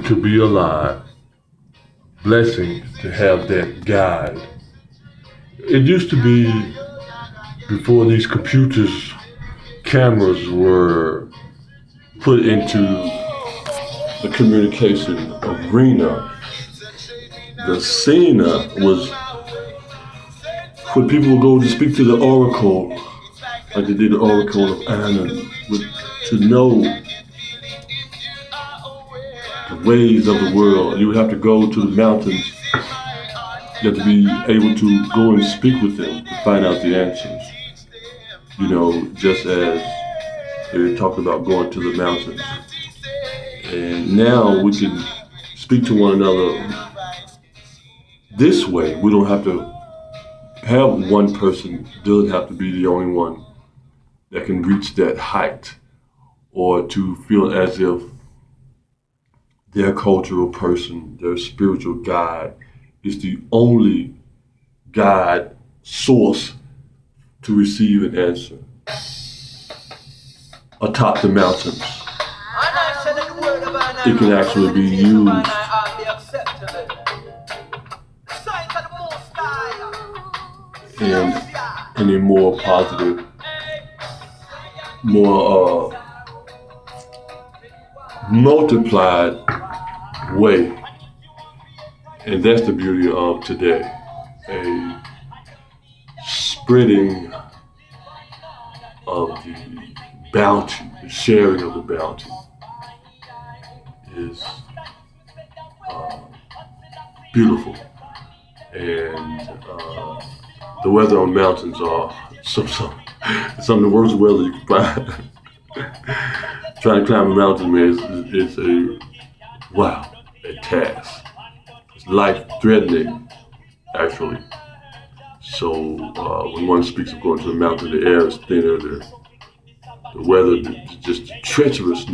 to be alive. Blessing to have that guide. It used to be before these computers, cameras were put into the communication arena. The scene was when people would go to speak to the oracle, like they did the oracle of Annan, to know the ways of the world. You would have to go to the mountains. You have to be able to go and speak with them to find out the answers. You know, just as they talked about going to the mountains. And now we can speak to one another this way. We don't have to have one person, doesn't have to be the only one that can reach that height or to feel as if their cultural person, their spiritual guide is the only guide source to receive an answer atop the mountains. It can actually be used in a more positive, more multiplied way. And that's the beauty of today. A spreading of the bounty, the sharing of the bounty is beautiful. And the weather on mountains are some of the worst weather you can find. Trying to climb a mountain, man, is a task. It's life-threatening, actually. So when one speaks of going to the mountain, the air is thinner, the weather, just treacherous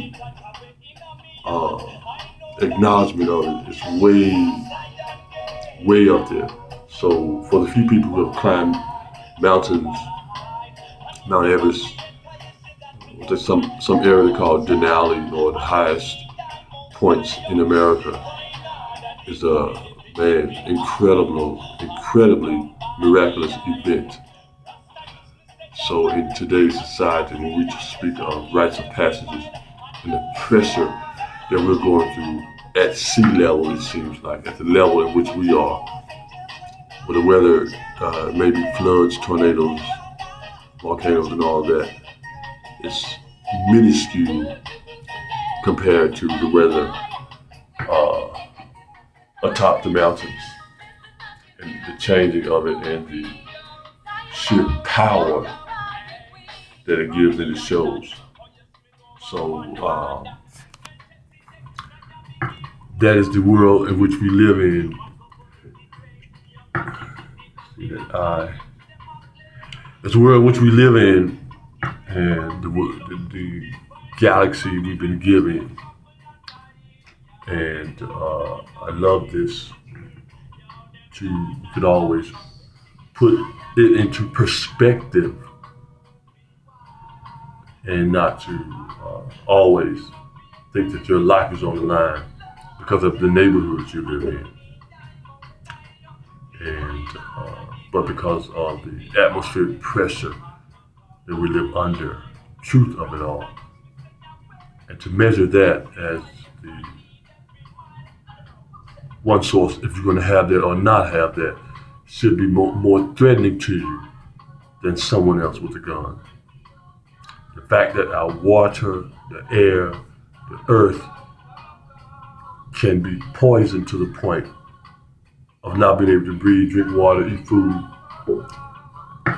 acknowledgement of it is way up there. So for the few people who have climbed mountains, Mount Everest, there's some area they call Denali, or the highest points in America, is a incredibly miraculous event. So in today's society, when we speak of rites of passages and the pressure that we're going through at sea level, it seems like, at the level in which we are, where the weather maybe floods, tornadoes, volcanoes and all that, it's minuscule compared to the weather atop the mountains, and the changing of it and the sheer power that it gives and it shows. So that is the world in which we live in. It's the world in which we live in, and the galaxy we've been given. And I love this. You could always put it into perspective and not to always think that your life is on the line because of the neighborhoods you live in. And but because of the atmospheric pressure that we live under, truth of it all. And to measure that as the one source, if you're going to have that or not have that, should be more threatening to you than someone else with a gun. The fact that our water, the air, the earth can be poisoned to the point of not being able to breathe, drink water, eat food,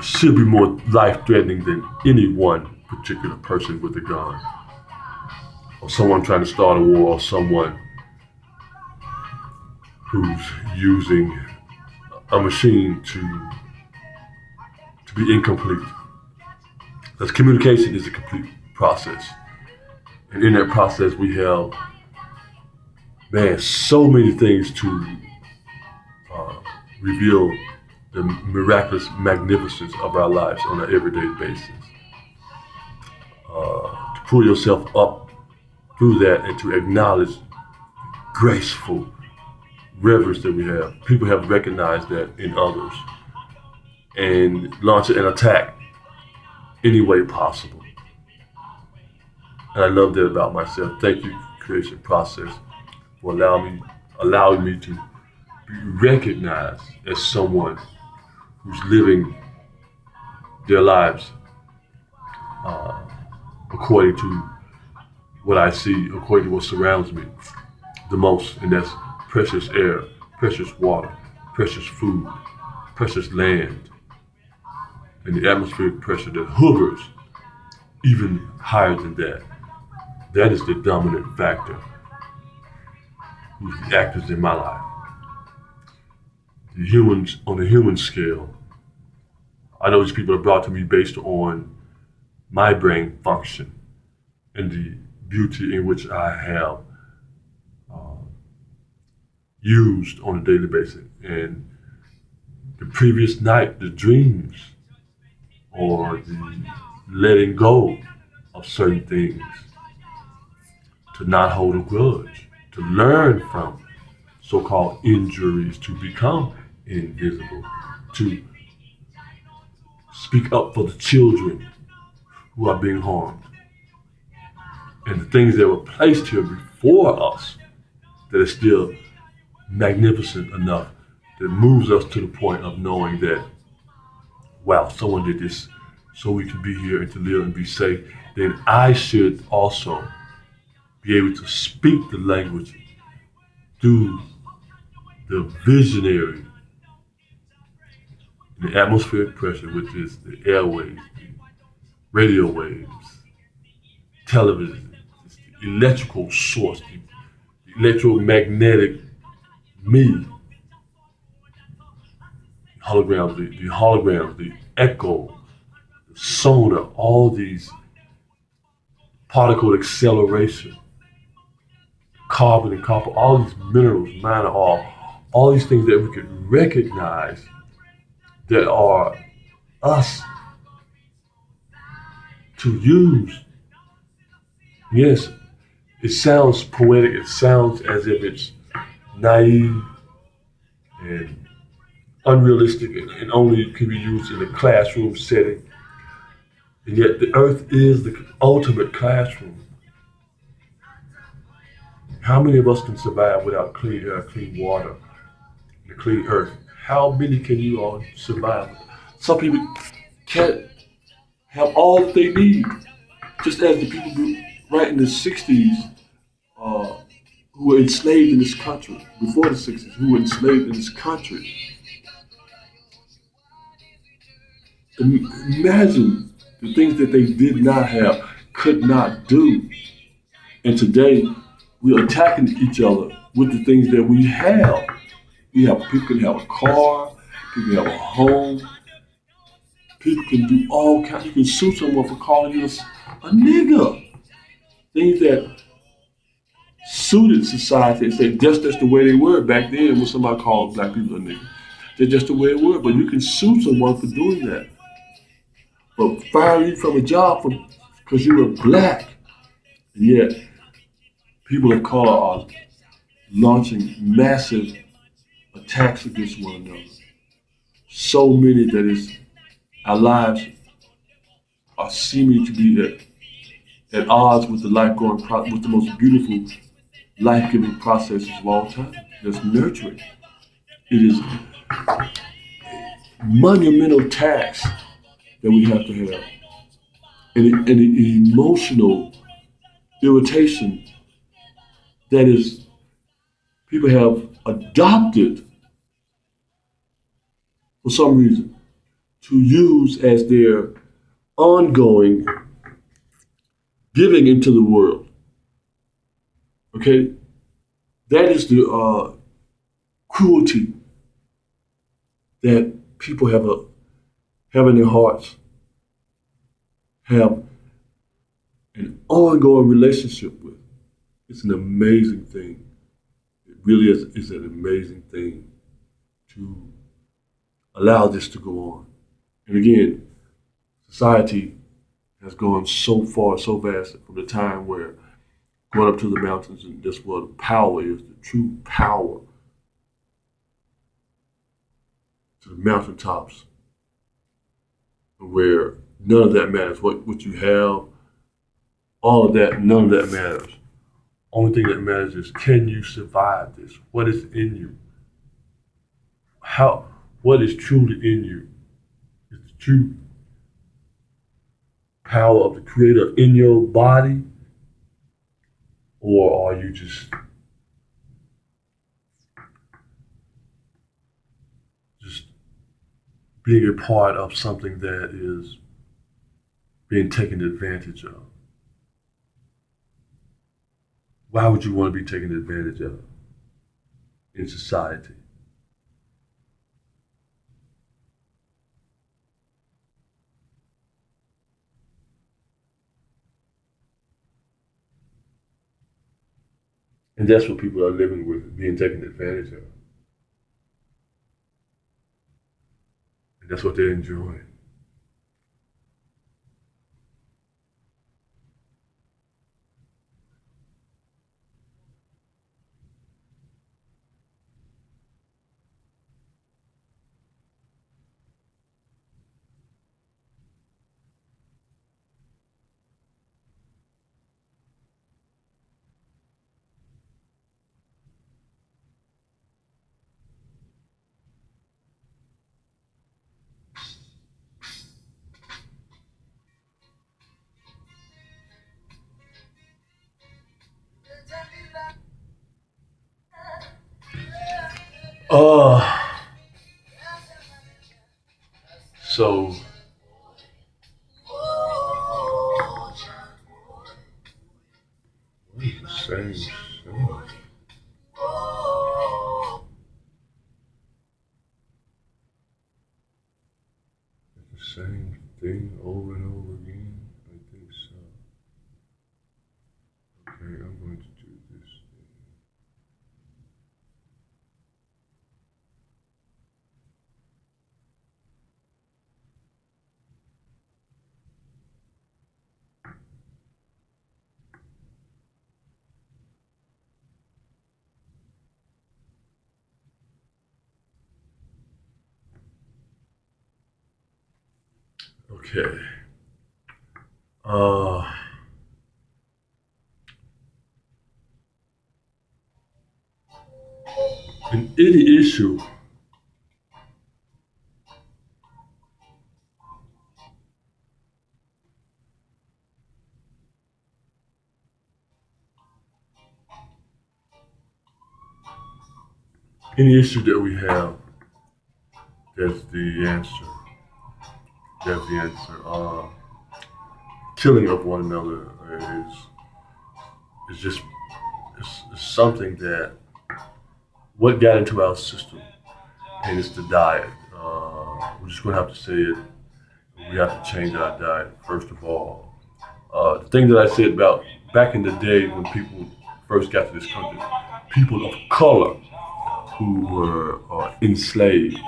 should be more life-threatening than any one particular person with a gun, or someone trying to start a war, or someone who's using a machine to be incomplete. Because communication is a complete process. And in that process we have, so many things to reveal the miraculous magnificence of our lives on an everyday basis. To pull yourself up through that and to acknowledge graceful reverence that we have. People have recognized that in others and launch an attack any way possible. And I love that about myself. Thank you, creation process, for allowing me to be recognized as someone who's living their lives according to what I see, according to what surrounds me the most, and that's precious air, precious water, precious food, precious land, and the atmospheric pressure that hovers even higher than that. That is the dominant factor who's the actors in my life. The humans, on a human scale, I know these people are brought to me based on my brain function and the beauty in which I have used on a daily basis. And the previous night, the dreams or the letting go of certain things, to not hold a grudge, to learn from so-called injuries, to become invisible, to speak up for the children who are being harmed, and the things that were placed here before us that are still magnificent enough that moves us to the point of knowing that, wow, someone did this so we can be here and to live and be safe. Then I should also be able to speak the language through the visionary, the atmospheric pressure, which is the airwaves, the radio waves, television, the electrical source, the electromagnetic me, holograms, the echo, the sonar, all these particle acceleration, carbon and copper, all these minerals, minor all these things that we can recognize that are us to use. Yes, it sounds poetic, it sounds as if it's naive and unrealistic and only can be used in a classroom setting. And yet the earth is the ultimate classroom. How many of us can survive without clean air, clean water, and a clean earth? How many can you all survive? Some people can't have all that they need, just as the people right in the 60s who were enslaved in this country, before the 60s, who were enslaved in this country. Imagine the things that they did not have, could not do. And today, we're attacking each other with the things that we have. People can have a car, people can have a home, people can do all kinds. You can sue someone for calling you a nigger. Things that suited society and said that's the way they were back then when somebody called black people a nigger. They're just the way it were, but you can sue someone for doing that. But fire you from a job because you were black. And yet, people of color are launching massive attacks against one another. So many that our lives are seeming to be at odds with the with the most beautiful life-giving processes of all time. That's nurturing. It is a monumental task that we have to have. And an emotional irritation that is people have adopted for some reason to use as their ongoing giving into the world. Okay? That is the cruelty that people have in their hearts, have an ongoing relationship with. It's an amazing thing. It really is an amazing thing to allow this to go on. And again, society has gone so far, so vast from the time where Going up to the mountains, and that's where the power is, the true power, to the mountaintops, where none of that matters. What you have, all of that, none of that matters. Only thing that matters is, can you survive this? What is in you? How? What is truly in you? Is the true power of the Creator in your body, or are you just being a part of something that is being taken advantage of? Why would you want to be taken advantage of in society? And that's what people are living with, being taken advantage of. And that's what they're enjoying. Uh, so what is the same song? The same thing over and over again? I think so. Okay, I'm going to do this. Okay. Uh, in any issue, that we have, that's the answer. That's the answer. Killing of one another is just it's something that what got into our system, and it's the diet. We're just going to have to say it. We have to change our diet first of all. The thing that I said about back in the day when people first got to this country, people of color who were enslaved.